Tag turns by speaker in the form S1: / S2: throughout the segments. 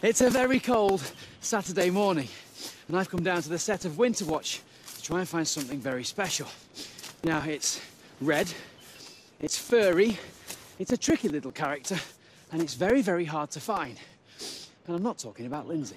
S1: It's a very cold Saturday morning, and I've come down to the set of Winter Watch to try and find something very special. Now, it's red, it's furry, it's a tricky little character, and it's very, very hard to find. And I'm not talking about Lindsay.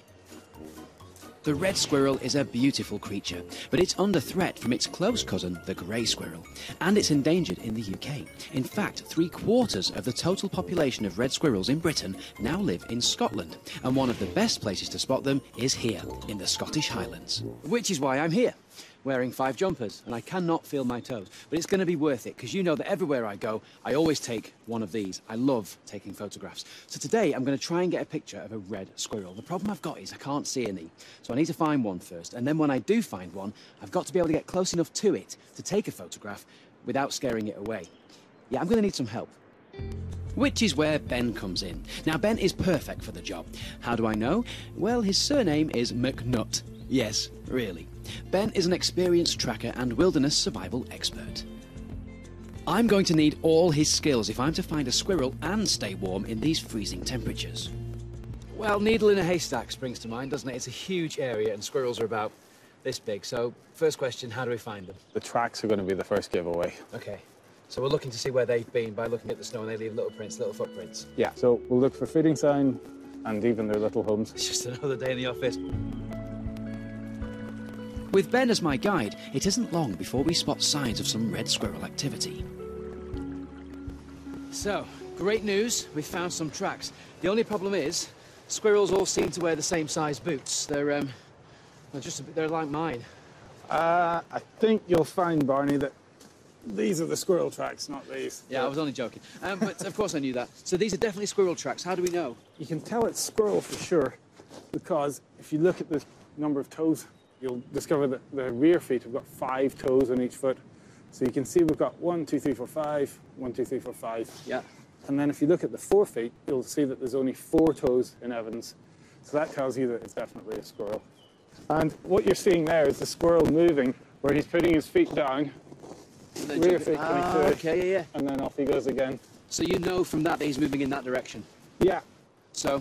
S2: The red squirrel is a beautiful creature, but it's under threat from its close cousin, the grey squirrel, and it's endangered in the UK. In fact, 3/4 of the total population of red squirrels in Britain now live in Scotland, and one of the best places to spot them is here, in the Scottish Highlands.
S1: Which is why I'm here, wearing 5 jumpers, and I cannot feel my toes. But it's going to be worth it, because you know that everywhere I go, I always take one of these. I love taking photographs. So today, I'm going to try and get a picture of a red squirrel. The problem I've got is I can't see any, so I need to find one first. And then when I do find one, I've got to be able to get close enough to it to take a photograph without scaring it away. Yeah, I'm going to need some help.
S2: Which is where Ben comes in. Now, Ben is perfect for the job. How do I know? Well, his surname is McNutt. Yes, really. Ben is an experienced tracker and wilderness survival expert. I'm going to need all his skills if I'm to find a squirrel and stay warm in these freezing temperatures.
S1: Well, needle in a haystack springs to mind, doesn't it? It's a huge area, and squirrels are about this big. So, first question, how do we find them?
S3: The tracks are going to be the first giveaway.
S1: Okay. So we're looking to see where they've been by looking at the snow, and they leave little prints, little footprints.
S3: Yeah, so we'll look for feeding sign and even their little homes.
S1: It's just another day in the office.
S2: With Ben as my guide, it isn't long before we spot signs of some red squirrel activity.
S1: So, great news, we found some tracks. The only problem is, squirrels all seem to wear the same size boots. They're they're like mine.
S3: I think you'll find, Barney, that these are the squirrel tracks, not these.
S1: Yeah, I was only joking. But of course I knew that. So these are definitely squirrel tracks. How do we know?
S3: You can tell it's squirrel for sure, because if you look at the number of toes, you'll discover that the rear feet have got 5 toes on each foot. So you can see we've got 1, 2, 3, 4, 5, 1, 2, 3, 4, 5.
S1: Yeah.
S3: And then if you look at the 4 feet, you'll see that there's only 4 toes in evidence. So that tells you that it's definitely a squirrel. And what you're seeing there is the squirrel moving, where he's putting his feet down, rear feet coming through,
S1: okay, yeah.
S3: and then off he goes again.
S1: So you know from that he's moving in that direction?
S3: Yeah.
S1: So?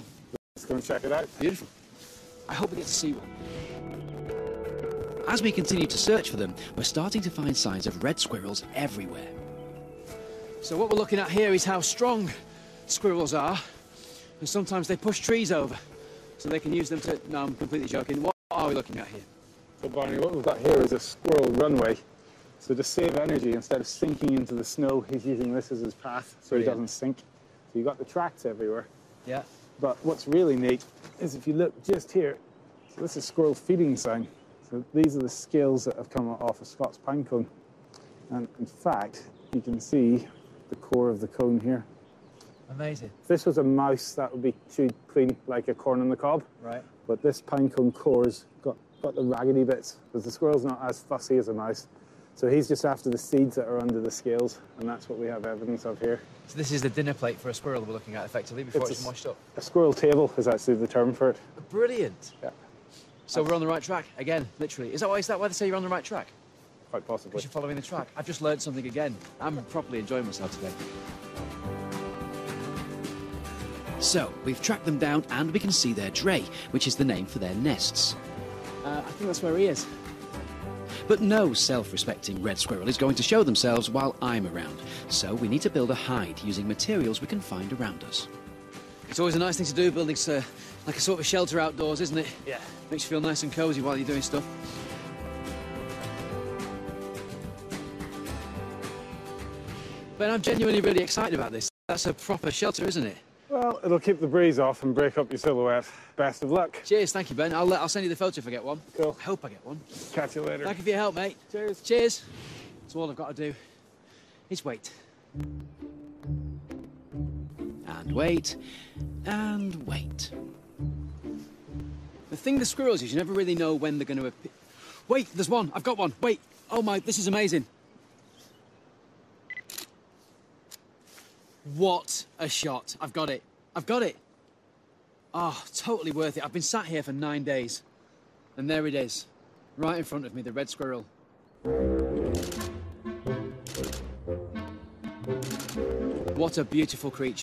S3: Let's go and check it out.
S1: Beautiful. I hope we get to see one.
S2: As we continue to search for them, we're starting to find signs of red squirrels everywhere.
S1: So what we're looking at here is how strong squirrels are, and sometimes they push trees over, so they can use them to... No, I'm completely joking. What are we looking at here?
S3: So Barney, what we've got here is a squirrel runway. So to save energy, instead of sinking into the snow, he's using this as his path, so he doesn't sink. So you've got the tracks everywhere.
S1: Yeah.
S3: But what's really neat is if you look just here, so this is squirrel feeding sign. So these are the scales that have come off a Scots pine cone. And in fact, you can see the core of the cone here.
S1: Amazing.
S3: If this was a mouse, that would be chewed clean like a corn on the cob.
S1: Right.
S3: But this pine cone core's got the raggedy bits, because the squirrel's not as fussy as a mouse. So he's just after the seeds that are under the scales, and that's what we have evidence of here.
S1: So this is the dinner plate for a squirrel we're looking at, effectively, before it's washed up.
S3: A squirrel table is actually the term for it.
S1: Brilliant.
S3: Yeah.
S1: So we're on the right track, again, literally. Is that why they say you're on the right track?
S3: Quite possibly.
S1: Because you're following the track. I've just learned something again. I'm properly enjoying myself today.
S2: So, we've tracked them down and we can see their dray, which is the name for their nests.
S1: I think that's where he is.
S2: But no self-respecting red squirrel is going to show themselves while I'm around. So we need to build a hide using materials we can find around us.
S1: It's always a nice thing to do, building like a sort of shelter outdoors, isn't it?
S3: Yeah.
S1: Makes you feel nice and cosy while you're doing stuff. But I'm genuinely really excited about this. That's a proper shelter, isn't it?
S3: Well, it'll keep the breeze off and break up your silhouette. Best of luck.
S1: Cheers, thank you, Ben. I'll send you the photo if I get one.
S3: Cool.
S1: I hope I get one.
S3: Catch you later.
S1: Thank you for your help, mate.
S3: Cheers.
S1: Cheers. So all I've got to do is wait.
S2: And wait. And wait.
S1: The thing with squirrels is you never really know when they're going to appear. Wait, there's one. I've got one. Wait. Oh my, this is amazing. What a shot. I've got it. I've got it. Oh, totally worth it. I've been sat here for 9 days. And there it is. Right in front of me, the red squirrel. What a beautiful creature.